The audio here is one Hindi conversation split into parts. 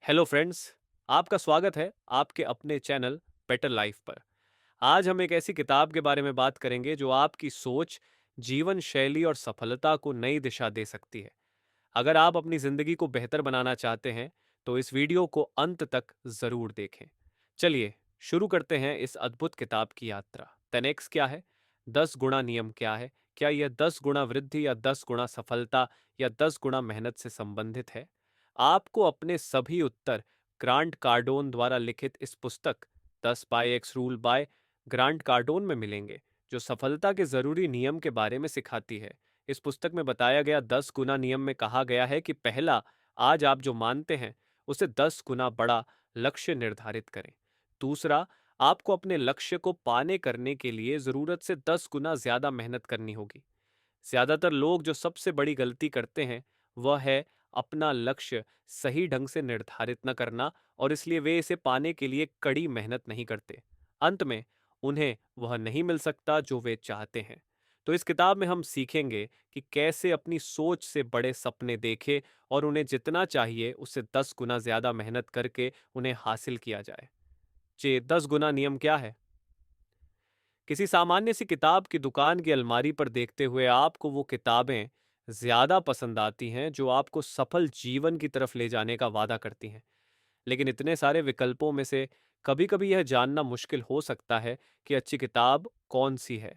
Hello friends. आपका स्वागत है आपके अपने चैनल बेटर लाइफ पर। आज हम एक ऐसी किताब के बारे में बात करेंगे जो आपकी सोच, जीवन शैली और सफलता को नई दिशा दे सकती है। अगर आप अपनी जिंदगी को बेहतर बनाना चाहते हैं तो इस वीडियो को अंत तक जरूर देखें। चलिए शुरू करते हैं इस अद्भुत किताब की यात्रा। 10x क्या है? 10 गुणा नियम क्या है? क्या यह 10 गुणा वृद्धि या 10 गुणा सफलता या 10 गुणा मेहनत से संबंधित है? आपको अपने सभी उत्तर ग्रांट कार्डोन द्वारा लिखित इस पुस्तक 10 by X rule by Grant Cardone में मिलेंगे, जो सफलता के जरूरी नियम के बारे में सिखाती है। इस पुस्तक में बताया गया 10 गुना नियम में कहा गया है कि पहला, आज आप जो मानते हैं उसे 10 गुना बड़ा लक्ष्य निर्धारित करें। दूसरा, आपको अपने लक्ष्य को पाने करने के लिए जरूरत से 10 गुना ज्यादा मेहनत करनी होगी। ज्यादातर लोग जो सबसे बड़ी गलती करते हैं वह है अपना लक्ष्य सही ढंग से निर्धारित न करना, और इसलिए वे इसे पाने के लिए कड़ी मेहनत नहीं करते। अंत में उन्हें वह नहीं मिल सकता जो वे चाहते हैं। तो इस किताब में हम सीखेंगे कि कैसे अपनी सोच से बड़े सपने देखें और उन्हें जितना चाहिए उससे 10 गुना ज्यादा मेहनत करके उन्हें हासिल किया जाए। 10 गुना नियम क्या है? किसी सामान्य सी किताब की दुकान की अलमारी पर देखते हुए आपको वो किताबें ज्यादा पसंद आती हैं जो आपको सफल जीवन की तरफ ले जाने का वादा करती हैं। लेकिन इतने सारे विकल्पों में से कभी कभी यह जानना मुश्किल हो सकता है कि अच्छी किताब कौन सी है।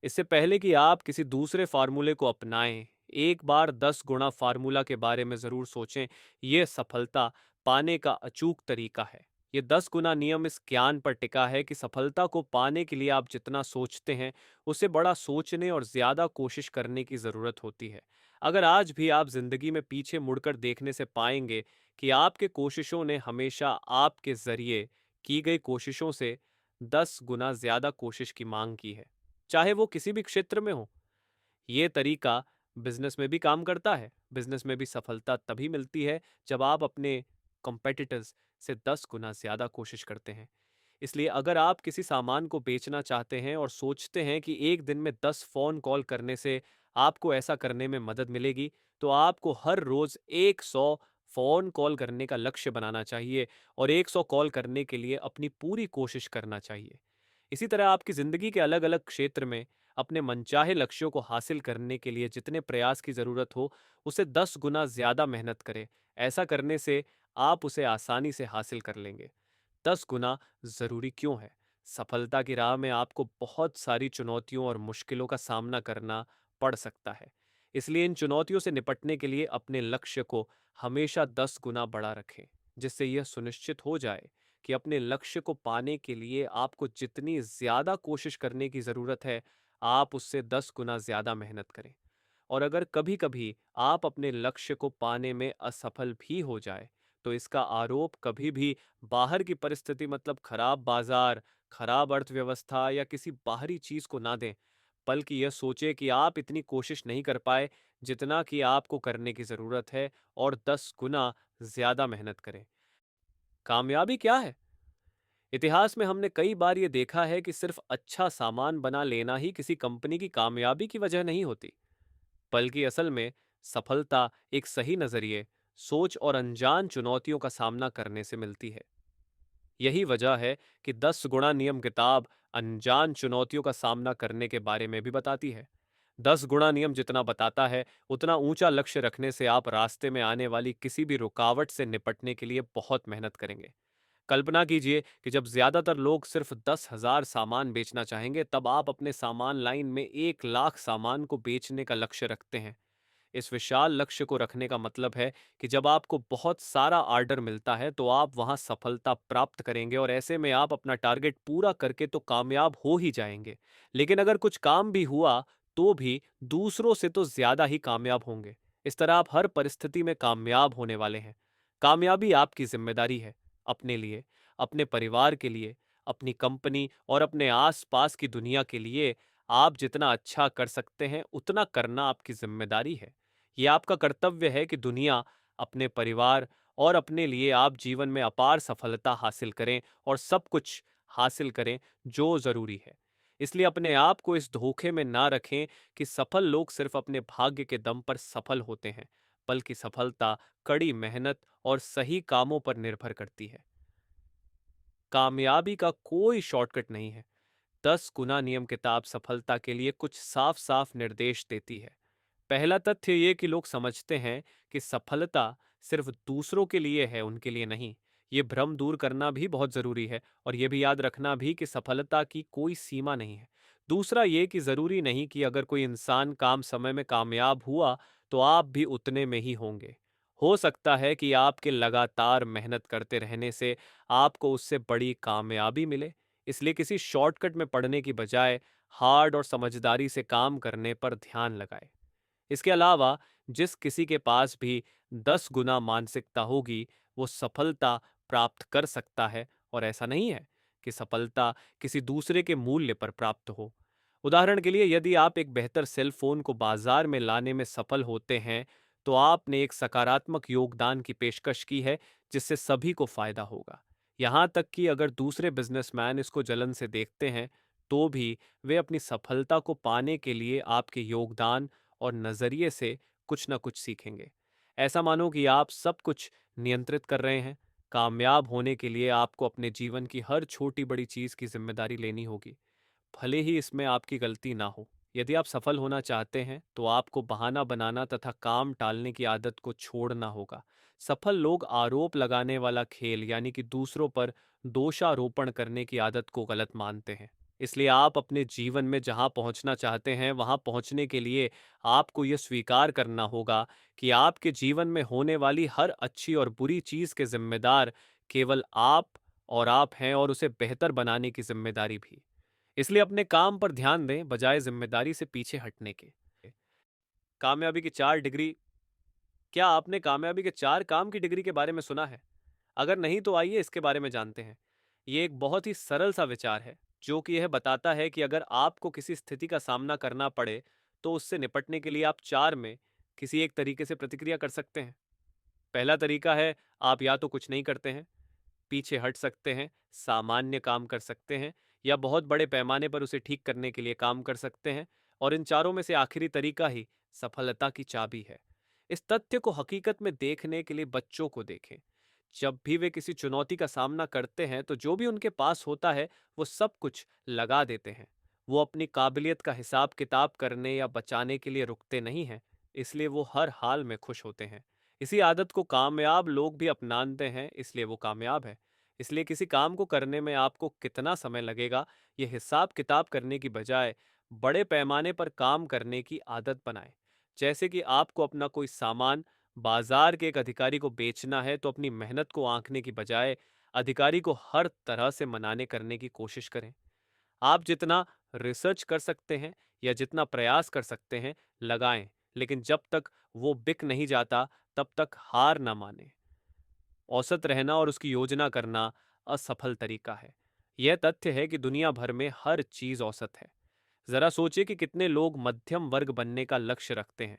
इससे पहले कि आप किसी दूसरे फार्मूले को अपनाएं, एक बार 10 गुणा फार्मूला के बारे में जरूर सोचें। यह सफलता पाने का अचूक तरीका है। ये 10 गुना नियम इस ज्ञान पर टिका है कि सफलता को पाने के लिए आप जितना सोचते हैं उससे बड़ा सोचने और ज्यादा कोशिश करने की जरूरत होती है। अगर आज भी आप जिंदगी में पीछे मुड़कर देखने से पाएंगे कि आपके कोशिशों ने हमेशा आपके जरिए की गई कोशिशों से 10 गुना ज्यादा कोशिश की मांग की है, चाहे वो किसी भी क्षेत्र में हो। ये तरीका बिजनेस में भी काम करता है। बिजनेस में भी सफलता तभी मिलती है जब आप अपने कॉम्पिटिटर्स से 10 गुना ज्यादा कोशिश करते हैं। इसलिए अगर आप किसी सामान को बेचना चाहते हैं और सोचते हैं कि एक दिन में 10 फोन कॉल करने से आपको ऐसा करने में मदद मिलेगी, तो आपको हर रोज 100 फोन कॉल करने का लक्ष्य बनाना चाहिए और 100 कॉल करने के लिए अपनी पूरी कोशिश करना चाहिए। इसी तरह आपकी जिंदगी के अलग अलग क्षेत्र में अपने मनचाहे लक्ष्यों को हासिल करने के लिए जितने प्रयास की जरूरत हो उसे 10 गुना ज्यादा मेहनत करें। ऐसा करने से आप उसे आसानी से हासिल कर लेंगे। 10 गुना जरूरी क्यों है? सफलता की राह में आपको बहुत सारी चुनौतियों और मुश्किलों का सामना करना पड़ सकता है। इसलिए इन चुनौतियों से निपटने के लिए अपने लक्ष्य को हमेशा 10 गुना बड़ा रखें, जिससे यह सुनिश्चित हो जाए कि अपने लक्ष्य को पाने के लिए आपको जितनी ज्यादा कोशिश करने की जरूरत है, आप उससे 10 गुना ज्यादा मेहनत करें। और अगर कभी कभी आप अपने लक्ष्य को पाने में असफल भी हो जाए, तो इसका आरोप कभी भी बाहर की परिस्थिति मतलब खराब बाजार, खराब अर्थव्यवस्था या किसी बाहरी चीज को ना दें, बल्कि यह सोचे कि आप इतनी कोशिश नहीं कर पाए जितना कि आपको करने की जरूरत है, और 10 गुना ज्यादा मेहनत करें। कामयाबी क्या है? इतिहास में हमने कई बार ये देखा है कि सिर्फ अच्छा सामान बना लेना ही किसी कंपनी की कामयाबी की वजह नहीं होती, बल्कि असल में सफलता एक सही नजरिए, सोच और अनजान चुनौतियों का सामना करने से मिलती है। यही वजह है कि 10 गुणा नियम किताब अनजान चुनौतियों का सामना करने के बारे में भी बताती है। 10 गुणा नियम जितना बताता है उतना ऊंचा लक्ष्य रखने से आप रास्ते में आने वाली किसी भी रुकावट से निपटने के लिए बहुत मेहनत करेंगे। कल्पना कीजिए कि जब ज्यादातर लोग सिर्फ 10,000 सामान बेचना चाहेंगे, तब आप अपने सामान लाइन में 1 लाख सामान को बेचने का लक्ष्य रखते हैं। इस विशाल लक्ष्य को रखने का मतलब है कि जब आपको बहुत सारा आर्डर मिलता है तो आप वहां सफलता प्राप्त करेंगे, और ऐसे में आप अपना टारगेट पूरा करके तो कामयाब हो ही जाएंगे। लेकिन अगर कुछ काम भी हुआ तो भी दूसरों से तो ज्यादा ही कामयाब होंगे। इस तरह आप हर परिस्थिति में कामयाब होने वाले हैं। कामयाबी आपकी जिम्मेदारी है। अपने लिए, अपने परिवार के लिए, अपनी कंपनी और अपने आसपास की दुनिया के लिए आप जितना अच्छा कर सकते हैं उतना करना आपकी जिम्मेदारी है। ये आपका कर्तव्य है कि दुनिया, अपने परिवार और अपने लिए आप जीवन में अपार सफलता हासिल करें और सब कुछ हासिल करें जो जरूरी है। इसलिए अपने आप को इस धोखे में ना रखें कि सफल लोग सिर्फ अपने भाग्य के दम पर सफल होते हैं, बल्कि सफलता कड़ी मेहनत और सही कामों पर निर्भर करती है। कामयाबी का कोई शॉर्टकट नहीं है। 10 गुना नियम किताब सफलता के लिए कुछ साफ साफ निर्देश देती है। पहला तथ्य ये कि लोग समझते हैं कि सफलता सिर्फ दूसरों के लिए है, उनके लिए नहीं। ये भ्रम दूर करना भी बहुत जरूरी है, और ये भी याद रखना भी कि सफलता की कोई सीमा नहीं है। दूसरा ये कि जरूरी नहीं कि अगर कोई इंसान काम समय में कामयाब हुआ तो आप भी उतने में ही होंगे। हो सकता है कि आपके लगातार मेहनत करते रहने से आपको उससे बड़ी कामयाबी मिले। इसलिए किसी शॉर्टकट में पड़ने की बजाय हार्ड और समझदारी से काम करने पर ध्यान लगाए। इसके अलावा जिस किसी के पास भी 10 गुना मानसिकता होगी, वो सफलता प्राप्त कर सकता है, और ऐसा नहीं है कि सफलता किसी दूसरे के मूल्य पर प्राप्त हो। उदाहरण के लिए, यदि आप एक बेहतर सेल फोन को बाजार में लाने में सफल होते हैं, तो आपने एक सकारात्मक योगदान की पेशकश की है, जिससे सभी को फायदा होगा। यहां तक कि अगर दूसरे बिजनेसमैन इसको जलन से देखते हैं, तो भी वे अपनी सफलता को पाने के लिए आपके योगदान और नजरिए से कुछ ना कुछ सीखेंगे। ऐसा मानो कि आप सब कुछ नियंत्रित कर रहे हैं। कामयाब होने के लिए आपको अपने जीवन की हर छोटी बड़ी चीज की जिम्मेदारी लेनी होगी, भले ही इसमें आपकी गलती ना हो। यदि आप सफल होना चाहते हैं तो आपको बहाना बनाना तथा काम टालने की आदत को छोड़ना होगा। सफल लोग आरोप लगाने वाला खेल, यानी कि दूसरों पर दोषारोपण करने की आदत को गलत मानते हैं। इसलिए आप अपने जीवन में जहां पहुंचना चाहते हैं, वहां पहुंचने के लिए आपको यह स्वीकार करना होगा कि आपके जीवन में होने वाली हर अच्छी और बुरी चीज के जिम्मेदार केवल आप और आप हैं, और उसे बेहतर बनाने की जिम्मेदारी भी। इसलिए अपने काम पर ध्यान दें, बजाय जिम्मेदारी से पीछे हटने के। कामयाबी की 4 डिग्री। क्या आपने कामयाबी के 4 काम की डिग्री के बारे में सुना है? अगर नहीं तो आइए इसके बारे में जानते हैं। ये एक बहुत ही सरल सा विचार है, जो कि यह बताता है कि अगर आपको किसी स्थिति का सामना करना पड़े, तो उससे निपटने के लिए आप 4 में किसी एक तरीके से प्रतिक्रिया कर सकते हैं। पहला तरीका है, आप या तो कुछ नहीं करते हैं, पीछे हट सकते हैं, सामान्य काम कर सकते हैं, या बहुत बड़े पैमाने पर उसे ठीक करने के लिए काम कर सकते हैं। और इन चारों में से आखिरी तरीका ही सफलता की चाबी है। इस तथ्य को हकीकत में देखने के लिए बच्चों को देखें। जब भी वे किसी चुनौती का सामना करते हैं, तो जो भी उनके पास होता है वो सब कुछ लगा देते हैं। वो अपनी काबिलियत का हिसाब किताब करने या बचाने के लिए रुकते नहीं हैं। इसलिए वो हर हाल में खुश होते हैं। इसी आदत को कामयाब लोग भी अपनाते हैं, इसलिए वो कामयाब है। इसलिए किसी काम को करने में आपको कितना समय लगेगा, ये हिसाब किताब करने की बजाय बड़े पैमाने पर काम करने की आदत बनाएं। जैसे कि आपको अपना कोई सामान बाजार के एक अधिकारी को बेचना है, तो अपनी मेहनत को आंकने की बजाय अधिकारी को हर तरह से मनाने करने की कोशिश करें। आप जितना रिसर्च कर सकते हैं या जितना प्रयास कर सकते हैं, लगाएं, लेकिन जब तक वो बिक नहीं जाता, तब तक हार ना माने। औसत रहना और उसकी योजना करना असफल तरीका है। यह तथ्य है कि दुनिया भर में हर चीज औसत है। जरा सोचिए कि कितने लोग मध्यम वर्ग बनने का लक्ष्य रखते हैं।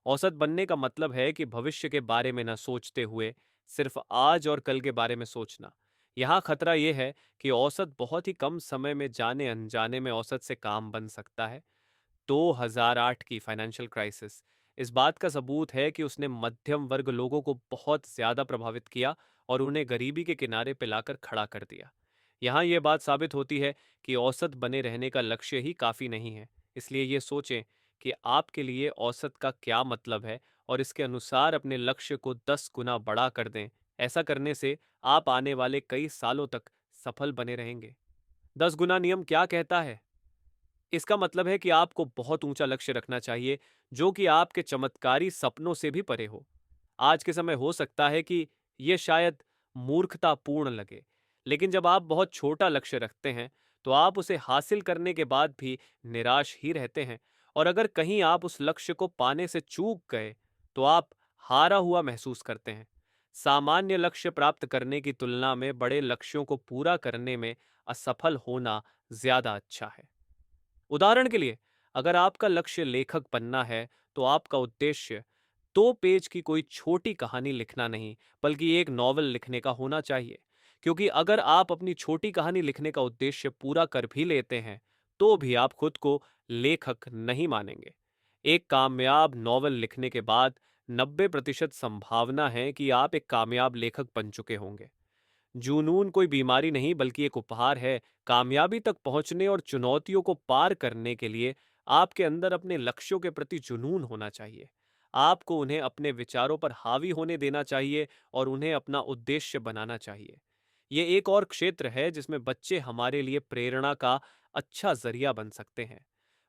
औसत बनने का मतलब है कि भविष्य के बारे में न सोचते हुए सिर्फ आज और कल के बारे में सोचना। यहाँ खतरा यह है कि औसत बहुत ही कम समय में जाने अनजाने में औसत से काम बन सकता है। 2008 की फाइनेंशियल क्राइसिस इस बात का सबूत है कि उसने मध्यम वर्ग लोगों को बहुत ज्यादा प्रभावित किया और उन्हें गरीबी के किनारे पे लाकर खड़ा कर दिया। यहाँ यह बात साबित होती है कि औसत बने रहने का लक्ष्य ही काफी नहीं है। इसलिए ये सोचें कि आपके लिए औसत का क्या मतलब है, और इसके अनुसार अपने लक्ष्य को 10 गुना बड़ा कर दें। ऐसा करने से आप आने वाले कई सालों तक सफल बने रहेंगे। 10 गुना नियम क्या कहता है? इसका मतलब है कि आपको बहुत ऊंचा लक्ष्य रखना चाहिए, जो कि आपके चमत्कारी सपनों से भी परे हो। आज के समय हो सकता है कि यह शायद मूर्खतापूर्ण लगे, लेकिन जब आप बहुत छोटा लक्ष्य रखते हैं, तो आप उसे हासिल करने के बाद भी निराश ही रहते हैं। और अगर कहीं आप उस लक्ष्य को पाने से चूक गए, तो आप हारा हुआ महसूस करते हैं। सामान्य लक्ष्य प्राप्त करने की तुलना में बड़े लक्ष्यों को पूरा करने में असफल होना ज्यादा अच्छा है। उदाहरण के लिए, अगर आपका लक्ष्य लेखक बनना है, तो आपका उद्देश्य 2 पेज की कोई छोटी कहानी लिखना नहीं, बल्कि एक नॉवल लिखने का होना चाहिए। क्योंकि अगर आप अपनी छोटी कहानी लिखने का उद्देश्य पूरा कर भी लेते हैं, तो भी आप खुद को लेखक नहीं मानेंगे। एक कामयाब नॉवल लिखने के बाद 90% संभावना है कि आप एक कामयाब लेखक बन चुके होंगे। जुनून कोई बीमारी नहीं बल्कि एक उपहार है। कामयाबी तक पहुंचने और चुनौतियों को पार करने के लिए आपके अंदर अपने लक्ष्यों के प्रति जुनून होना चाहिए। आपको उन्हें अपने विचारों पर हावी होने देना चाहिए और उन्हें अपना उद्देश्य बनाना चाहिए। ये एक और क्षेत्र है जिसमें बच्चे हमारे लिए प्रेरणा का अच्छा जरिया बन सकते हैं।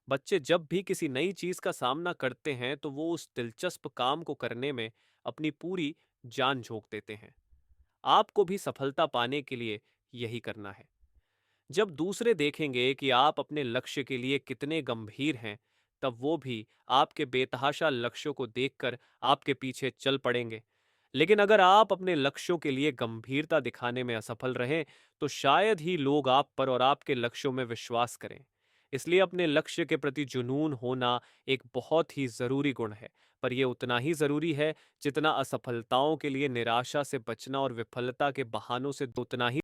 बच्चे जब भी किसी नई चीज का सामना करते हैं तो वो उस दिलचस्प काम को करने में अपनी पूरी जान झोंक देते हैं। आपको भी सफलता पाने के लिए यही करना है। जब दूसरे देखेंगे कि आप अपने लक्ष्य के लिए कितने गंभीर हैं, तब वो भी आपके बेतहाशा लक्ष्यों को देखकर आपके पीछे चल पड़ेंगे। लेकिन अगर आप अपने लक्ष्यों के लिए गंभीरता दिखाने में असफल रहें, तो शायद ही लोग आप पर और आपके लक्ष्यों में विश्वास करें। इसलिए अपने लक्ष्य के प्रति जुनून होना एक बहुत ही जरूरी गुण है, पर यह उतना ही जरूरी है जितना असफलताओं के लिए निराशा से बचना और विफलता के बहानों से उतना ही।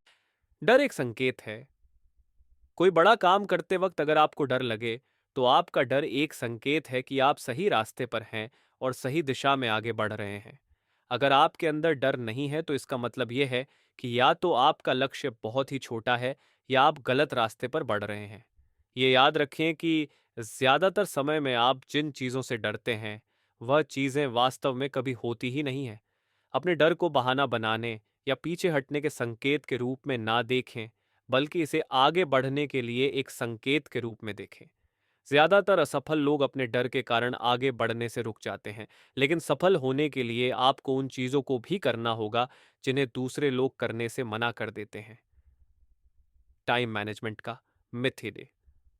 डर एक संकेत है। कोई बड़ा काम करते वक्त अगर आपको डर लगे, तो आपका डर एक संकेत है कि आप सही रास्ते पर हैं और सही दिशा में आगे बढ़ रहे हैं। अगर आपके अंदर डर नहीं है, तो इसका मतलब यह है कि या तो आपका लक्ष्य बहुत ही छोटा है या आप गलत रास्ते पर बढ़ रहे हैं। ये याद रखें कि ज्यादातर समय में आप जिन चीजों से डरते हैं, वह चीजें वास्तव में कभी होती ही नहीं है। अपने डर को बहाना बनाने या पीछे हटने के संकेत के रूप में ना देखें, बल्कि इसे आगे बढ़ने के लिए एक संकेत के रूप में देखें। ज्यादातर असफल लोग अपने डर के कारण आगे बढ़ने से रुक जाते हैं, लेकिन सफल होने के लिए आपको उन चीजों को भी करना होगा जिन्हें दूसरे लोग करने से मना कर देते हैं। टाइम मैनेजमेंट का मिथ।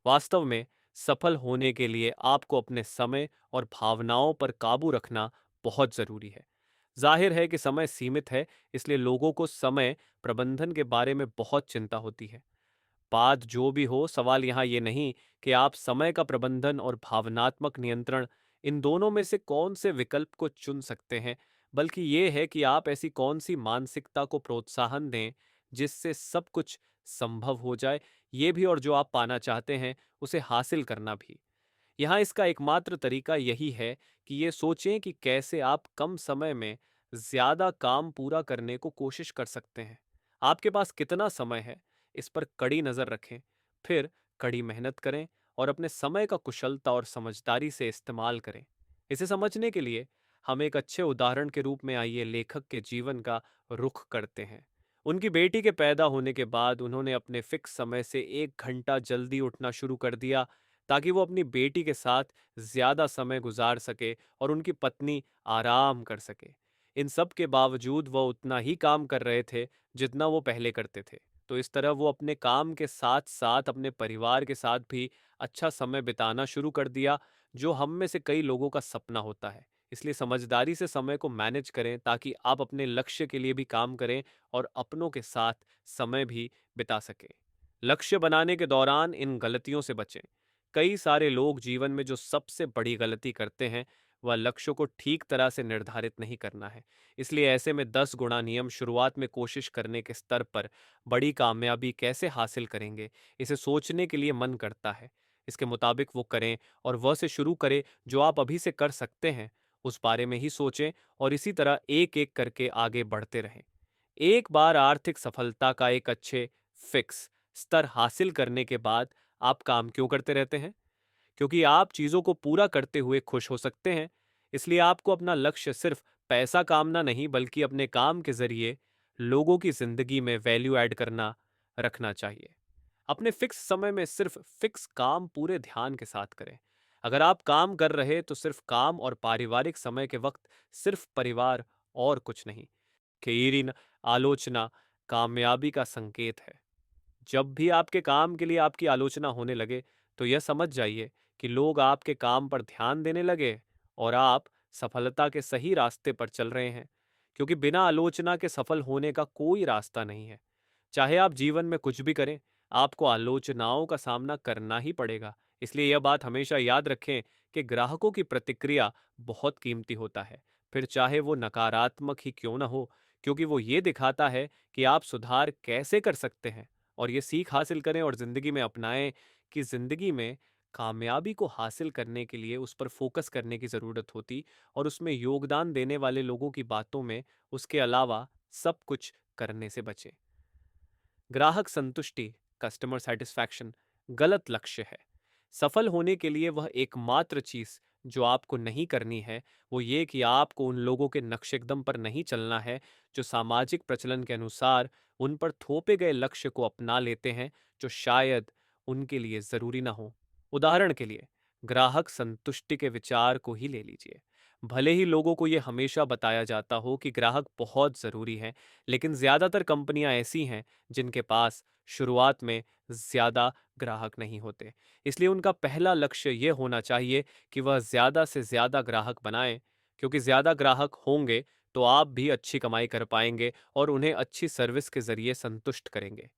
वास्तव में सफल होने के लिए आपको अपने समय और भावनाओं पर काबू रखना बहुत जरूरी है। जाहिर है कि समय सीमित है, इसलिए लोगों को समय प्रबंधन के बारे में बहुत चिंता होती है। बात जो भी हो, सवाल यहाँ ये नहीं कि आप समय का प्रबंधन और भावनात्मक नियंत्रण, इन दोनों में से कौन से विकल्प को चुन सकते हैं, बल्कि ये है कि आप ऐसी कौन सी मानसिकता को प्रोत्साहन दें जिससे सब कुछ संभव हो जाए, ये भी, और जो आप पाना चाहते हैं उसे हासिल करना भी। यहाँ इसका एकमात्र तरीका यही है कि ये सोचें कि कैसे आप कम समय में ज्यादा काम पूरा करने को कोशिश कर सकते हैं। आपके पास कितना समय है, इस पर कड़ी नजर रखें, फिर कड़ी मेहनत करें और अपने समय का कुशलता और समझदारी से इस्तेमाल करें। इसे समझने के लिए हम एक अच्छे उदाहरण के रूप में आइए लेखक के जीवन का रुख करते हैं। उनकी बेटी के पैदा होने के बाद उन्होंने अपने फिक्स समय से 1 घंटा जल्दी उठना शुरू कर दिया, ताकि वो अपनी बेटी के साथ ज्यादा समय गुजार सके और उनकी पत्नी आराम कर सके। इन सब के बावजूद वह उतना ही काम कर रहे थे जितना वो पहले करते थे। तो इस तरह वो अपने काम के साथ साथ अपने परिवार के साथ भी अच्छा समय बिताना शुरू कर दिया, जो हम में से कई लोगों का सपना होता है। इसलिए समझदारी से समय को मैनेज करें ताकि आप अपने लक्ष्य के लिए भी काम करें और अपनों के साथ समय भी बिता सकें। लक्ष्य बनाने के दौरान इन गलतियों से बचें। कई सारे लोग जीवन में जो सबसे बड़ी गलती करते हैं, वह लक्ष्यों को ठीक तरह से निर्धारित नहीं करना है। इसलिए ऐसे में 10 गुणा नियम शुरुआत में कोशिश करने के स्तर पर बड़ी कामयाबी कैसे हासिल करेंगे, इसे सोचने के लिए मन करता है। इसके मुताबिक वो करें और वह से शुरू करें जो आप अभी से कर सकते हैं, उस बारे में ही सोचें और इसी तरह एक एक करके आगे बढ़ते रहें। एक बार आर्थिक सफलता का एक अच्छे फिक्स स्तर हासिल करने के बाद आप काम क्यों करते रहते हैं? क्योंकि आप चीजों को पूरा करते हुए खुश हो सकते हैं। इसलिए आपको अपना लक्ष्य सिर्फ पैसा कामना नहीं, बल्कि अपने काम के जरिए लोगों की जिंदगी में वैल्यू ऐड करना रखना चाहिए। अपने फिक्स समय में सिर्फ फिक्स काम पूरे ध्यान के साथ करें। अगर आप काम कर रहे तो सिर्फ काम, और पारिवारिक समय के वक्त सिर्फ परिवार और कुछ नहीं। खीरी आलोचना कामयाबी का संकेत है। जब भी आपके काम के लिए आपकी आलोचना होने लगे, तो यह समझ जाइए कि लोग आपके काम पर ध्यान देने लगे और आप सफलता के सही रास्ते पर चल रहे हैं। क्योंकि बिना आलोचना के सफल होने का कोई रास्ता नहीं है। चाहे आप जीवन में कुछ भी करें, आपको आलोचनाओं का सामना करना ही पड़ेगा। इसलिए यह बात हमेशा याद रखें कि ग्राहकों की प्रतिक्रिया बहुत कीमती होता है, फिर चाहे वो नकारात्मक ही क्यों ना हो, क्योंकि वो ये दिखाता है कि आप सुधार कैसे कर सकते हैं। और ये सीख हासिल करें और ज़िंदगी में अपनाएं कि ज़िंदगी में कामयाबी को हासिल करने के लिए उस पर फोकस करने की ज़रूरत होती और उसमें योगदान देने वाले लोगों की बातों में उसके अलावा सब कुछ करने से बचे। ग्राहक संतुष्टि, कस्टमर सेटिस्फैक्शन, गलत लक्ष्य है। सफल होने के लिए वह एकमात्र चीज जो आपको नहीं करनी है वो ये कि आपको उन लोगों के नक्शेकदम पर नहीं चलना है जो सामाजिक प्रचलन के अनुसार उन पर थोपे गए लक्ष्य को अपना लेते हैं जो शायद उनके लिए जरूरी ना हो। उदाहरण के लिए ग्राहक संतुष्टि के विचार को ही ले लीजिए। भले ही लोगों को यह हमेशा बताया जाता हो कि ग्राहक बहुत जरूरी है, लेकिन ज्यादातर कंपनियां ऐसी हैं जिनके पास शुरुआत में ज्यादा ग्राहक नहीं होते। इसलिए उनका पहला लक्ष्य यह होना चाहिए कि वह ज्यादा से ज्यादा ग्राहक बनाएं, क्योंकि ज्यादा ग्राहक होंगे तो आप भी अच्छी कमाई कर पाएंगे और उन्हें अच्छी सर्विस के जरिए संतुष्ट करेंगे।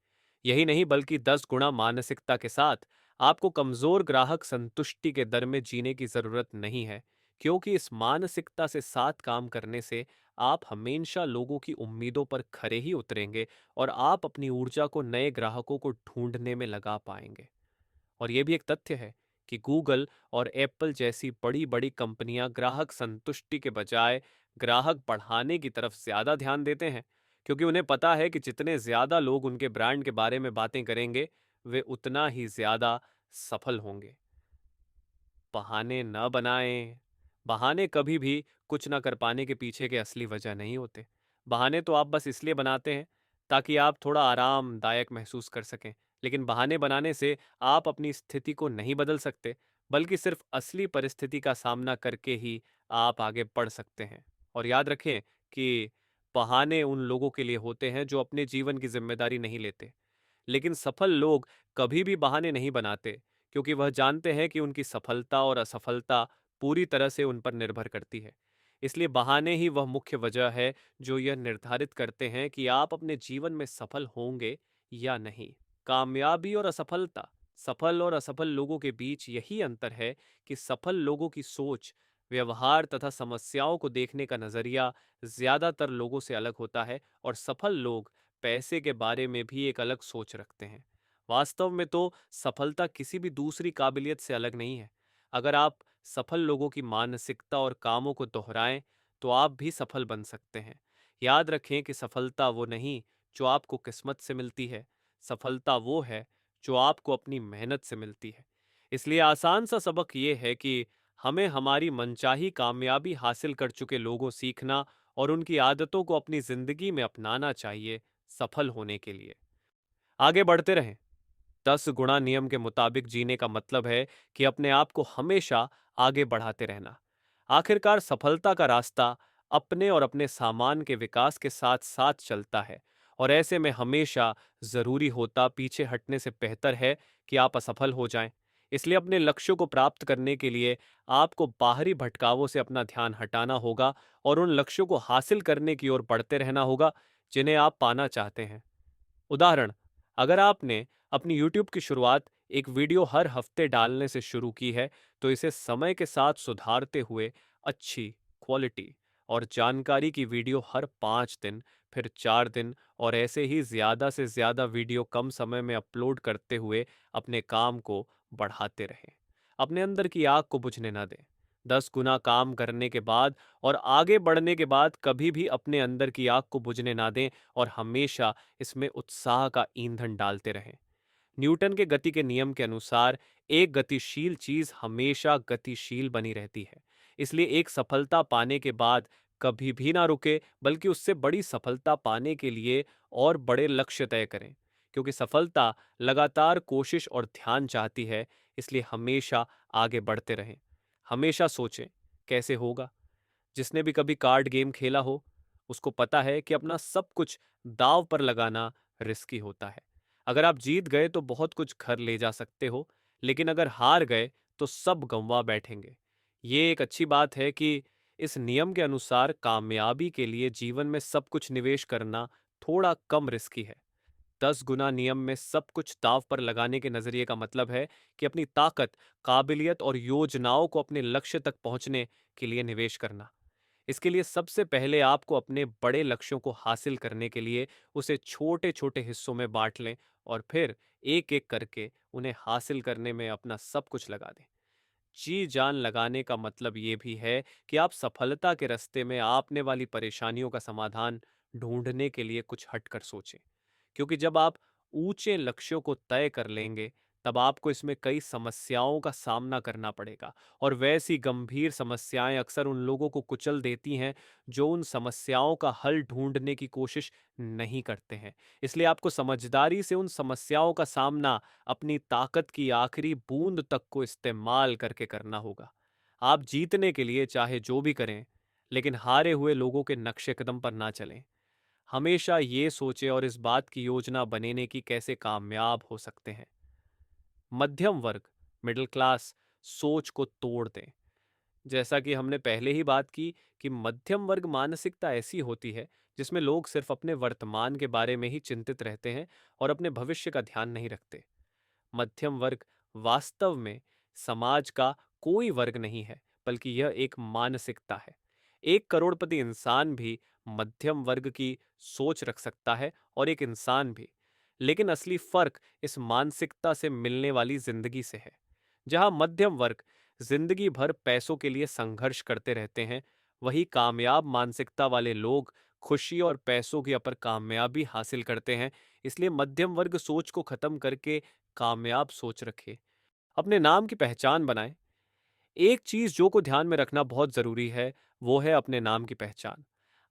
यही नहीं बल्कि 10 गुना मानसिकता के साथ आपको कमजोर ग्राहक संतुष्टि के दर में जीने की जरूरत नहीं है, क्योंकि इस मानसिकता से साथ काम करने से आप हमेशा लोगों की उम्मीदों पर खरे ही उतरेंगे और आप अपनी ऊर्जा को नए ग्राहकों को ढूंढने में लगा पाएंगे। और यह भी एक तथ्य है कि गूगल और एप्पल जैसी बड़ी बड़ी कंपनियां ग्राहक संतुष्टि के बजाय ग्राहक बढ़ाने की तरफ ज्यादा ध्यान देते हैं, क्योंकि उन्हें पता है कि जितने ज्यादा लोग उनके ब्रांड के बारे में बातें करेंगे वे उतना ही ज्यादा सफल होंगे। बहाने न बनाएं। बहाने कभी भी कुछ न कर पाने के पीछे के असली वजह नहीं होते। बहाने तो आप बस इसलिए बनाते हैं ताकि आप थोड़ा आरामदायक महसूस कर सकें, लेकिन बहाने बनाने से आप अपनी स्थिति को नहीं बदल सकते, बल्कि सिर्फ असली परिस्थिति का सामना करके ही आप आगे बढ़ सकते हैं। और याद रखें कि बहाने उन लोगों के लिए होते हैं जो अपने जीवन की जिम्मेदारी नहीं लेते, लेकिन सफल लोग कभी भी बहाने नहीं बनाते, क्योंकि वह जानते हैं कि उनकी सफलता और असफलता पूरी तरह से उन पर निर्भर करती है। इसलिए बहाने ही वह मुख्य वजह है जो यह निर्धारित करते हैं कि आप अपने जीवन में सफल होंगे या नहीं। कामयाबी और असफलता, सफल और असफल लोगों के बीच यही अंतर है कि सफल लोगों की सोच, व्यवहार तथा समस्याओं को देखने का नजरिया ज्यादातर लोगों से अलग होता है और सफल लोग पैसे के बारे में भी एक अलग सोच रखते हैं। वास्तव में तो सफलता किसी भी दूसरी काबिलियत से अलग नहीं है। अगर आप सफल लोगों की मानसिकता और कामों को दोहराएं तो आप भी सफल बन सकते हैं। याद रखें कि सफलता वो नहीं जो आपको किस्मत से मिलती है, सफलता वो है जो आपको अपनी मेहनत से मिलती है। इसलिए आसान सा सबक ये है कि हमें हमारी मनचाही कामयाबी हासिल कर चुके लोगों सीखना और उनकी आदतों को अपनी जिंदगी में अपनाना चाहिए सफल होने के लिए। आगे बढ़ते रहें। 10 गुणा नियम के मुताबिक जीने का मतलब है कि अपने आप को हमेशा आगे बढ़ाते रहना। आखिरकार सफलता का रास्ता अपने और अपने सामान के विकास के साथ साथ चलता है, और ऐसे में हमेशा जरूरी होता पीछे हटने से बेहतर है कि आप असफल हो जाएं। इसलिए अपने लक्ष्यों को प्राप्त करने के लिए आपको बाहरी भटकावों से अपना ध्यान हटाना होगा और उन लक्ष्यों को हासिल करने की ओर बढ़ते रहना होगा जिन्हें आप पाना चाहते हैं। उदाहरण, अगर आपने अपनी यूट्यूब की शुरुआत एक वीडियो हर हफ्ते डालने से शुरू की है, तो इसे समय के साथ सुधारते हुए अच्छी क्वालिटी और जानकारी की वीडियो हर 5 दिन, फिर 4 दिन और ऐसे ही ज़्यादा से ज़्यादा वीडियो कम समय में अपलोड करते हुए अपने काम को बढ़ाते रहें। अपने अंदर की आग को बुझने ना दें। 10 गुना काम करने के बाद और आगे बढ़ने के बाद कभी भी अपने अंदर की आग को बुझने ना दें और हमेशा इसमें उत्साह का ईंधन डालते रहें। न्यूटन के गति के नियम के अनुसार एक गतिशील चीज हमेशा गतिशील बनी रहती है। इसलिए एक सफलता पाने के बाद कभी भी ना रुके, बल्कि उससे बड़ी सफलता पाने के लिए और बड़े लक्ष्य तय करें, क्योंकि सफलता लगातार कोशिश और ध्यान चाहती है। इसलिए हमेशा आगे बढ़ते रहें। हमेशा सोचें कैसे होगा। जिसने भी कभी कार्ड गेम खेला हो उसको पता है कि अपना सब कुछ दांव पर लगाना रिस्की होता है। अगर आप जीत गए तो बहुत कुछ घर ले जा सकते हो, लेकिन अगर हार गए तो सब गंवा बैठेंगे। ये एक अच्छी बात है कि इस नियम के अनुसार कामयाबी के लिए जीवन में सब कुछ निवेश करना थोड़ा कम रिस्की है। 10 गुना नियम में सब कुछ दांव पर लगाने के नजरिए का मतलब है कि अपनी ताकत, काबिलियत और योजनाओं को अपने लक्ष्य तक पहुंचने के लिए निवेश करना। इसके लिए सबसे पहले आपको अपने बड़े लक्ष्यों को हासिल करने के लिए उसे छोटे-छोटे हिस्सों में बांट लें और फिर एक-एक करके उन्हें हासिल करने में अपना सब कुछ लगा दें। जी जान लगाने का मतलब ये भी है कि आप सफलता के रास्ते में आपने वाली परेशानियों का समाधान ढूंढने के लिए कुछ हटकर सोचें, क्योंकि जब आप ऊंचे लक्ष्यों को तय कर लेंगे तब आपको इसमें कई समस्याओं का सामना करना पड़ेगा और वैसी गंभीर समस्याएं अक्सर उन लोगों को कुचल देती हैं जो उन समस्याओं का हल ढूंढने की कोशिश नहीं करते हैं। इसलिए आपको समझदारी से उन समस्याओं का सामना अपनी ताकत की आखिरी बूंद तक को इस्तेमाल करके करना होगा। आप जीतने के लिए चाहे जो भी करें, लेकिन हारे हुए लोगों के नक्शे कदम पर ना चलें। हमेशा ये सोचें और इस बात की योजना बनेने की कैसे कामयाब हो सकते हैं। मध्यम वर्ग, मिडिल क्लास सोच को तोड़ दें। जैसा कि हमने पहले ही बात की कि मध्यम वर्ग मानसिकता ऐसी होती है जिसमें लोग सिर्फ अपने वर्तमान के बारे में ही चिंतित रहते हैं और अपने भविष्य का ध्यान नहीं रखते। मध्यम वर्ग वास्तव में समाज का कोई वर्ग नहीं है, बल्कि यह एक मानसिकता है। एक करोड़पति इंसान भी मध्यम वर्ग की सोच रख सकता है और एक इंसान भी। लेकिन असली फर्क इस मानसिकता से मिलने वाली जिंदगी से है। जहां मध्यम वर्ग जिंदगी भर पैसों के लिए संघर्ष करते रहते हैं, वही कामयाब मानसिकता वाले लोग खुशी और पैसों की अपर कामयाबी हासिल करते हैं। इसलिए मध्यम वर्ग सोच को खत्म करके कामयाब सोच रखें। अपने नाम की पहचान बनाएं। एक चीज जो को ध्यान में रखना बहुत जरूरी है, वो है अपने नाम की पहचान।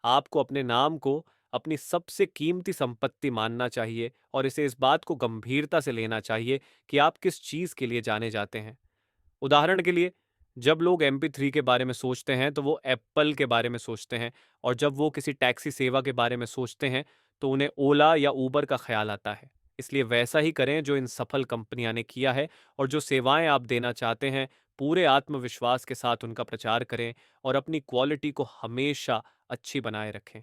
आपको अपने नाम को अपनी सबसे कीमती संपत्ति मानना चाहिए और इसे इस बात को गंभीरता से लेना चाहिए कि आप किस चीज के लिए जाने जाते हैं। उदाहरण के लिए, जब लोग MP3 के बारे में सोचते हैं तो वो एप्पल के बारे में सोचते हैं, और जब वो किसी टैक्सी सेवा के बारे में सोचते हैं तो उन्हें ओला या उबर का ख्याल आता है। इसलिए वैसा ही करें जो इन सफल कंपनियां ने किया है, और जो सेवाएं आप देना चाहते हैं पूरे आत्मविश्वास के साथ उनका प्रचार करें और अपनी क्वालिटी को हमेशा अच्छी बनाए रखें।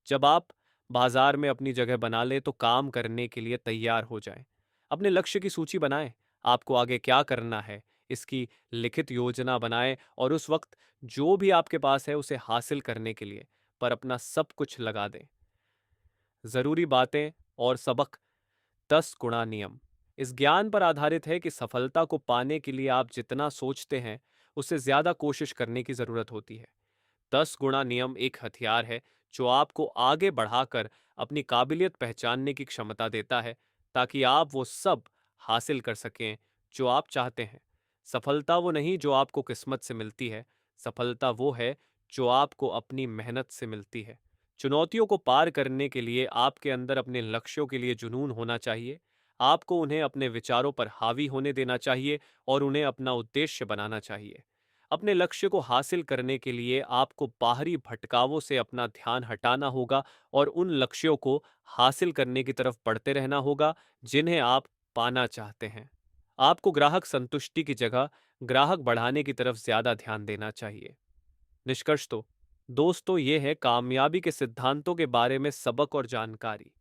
जब आप बाजार में अपनी जगह बना लें तो काम करने के लिए तैयार हो जाएं। अपने लक्ष्य की सूची बनाएं। आपको आगे क्या करना है, इसकी लिखित योजना बनाएं और उस वक्त जो भी आपके पास है उसे हासिल करने के लिए पर अपना सब कुछ लगा दें। जरूरी बातें और सबक 10 गुणा नियम इस ज्ञान पर आधारित है कि सफलता को पाने के लिए आप जितना सोचते हैं उससे ज्यादा कोशिश करने की जरूरत होती है। 10 गुणा नियम एक हथियार है जो आपको आगे बढ़ाकर अपनी काबिलियत पहचानने की क्षमता देता है, ताकि आप वो सब हासिल कर सकें जो आप चाहते हैं। सफलता वो नहीं जो आपको किस्मत से मिलती है, सफलता वो है जो आपको अपनी मेहनत से मिलती है। चुनौतियों को पार करने के लिए आपके अंदर अपने लक्ष्यों के लिए जुनून होना चाहिए। आपको उन्हें अपने विचारों पर हावी होने देना चाहिए और उन्हें अपना उद्देश्य बनाना चाहिए। अपने लक्ष्य को हासिल करने के लिए आपको बाहरी भटकावों से अपना ध्यान हटाना होगा और उन लक्ष्यों को हासिल करने की तरफ बढ़ते रहना होगा जिन्हें आप पाना चाहते हैं। आपको ग्राहक संतुष्टि की जगह ग्राहक बढ़ाने की तरफ ज्यादा ध्यान देना चाहिए। निष्कर्ष तो दोस्तों ये है कामयाबी के सिद्धांतों के बारे में सबक और जानकारी।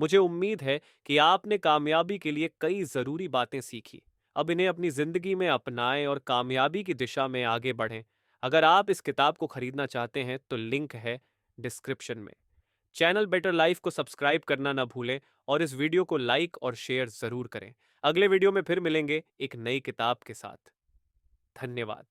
मुझे उम्मीद है कि आपने कामयाबी के लिए कई जरूरी बातें सीखी। अब इन्हें अपनी जिंदगी में अपनाएं और कामयाबी की दिशा में आगे बढ़ें। अगर आप इस किताब को खरीदना चाहते हैं तो लिंक है डिस्क्रिप्शन में। चैनल बेटर लाइफ को सब्सक्राइब करना ना भूलें और इस वीडियो को लाइक और शेयर जरूर करें। अगले वीडियो में फिर मिलेंगे एक नई किताब के साथ। धन्यवाद।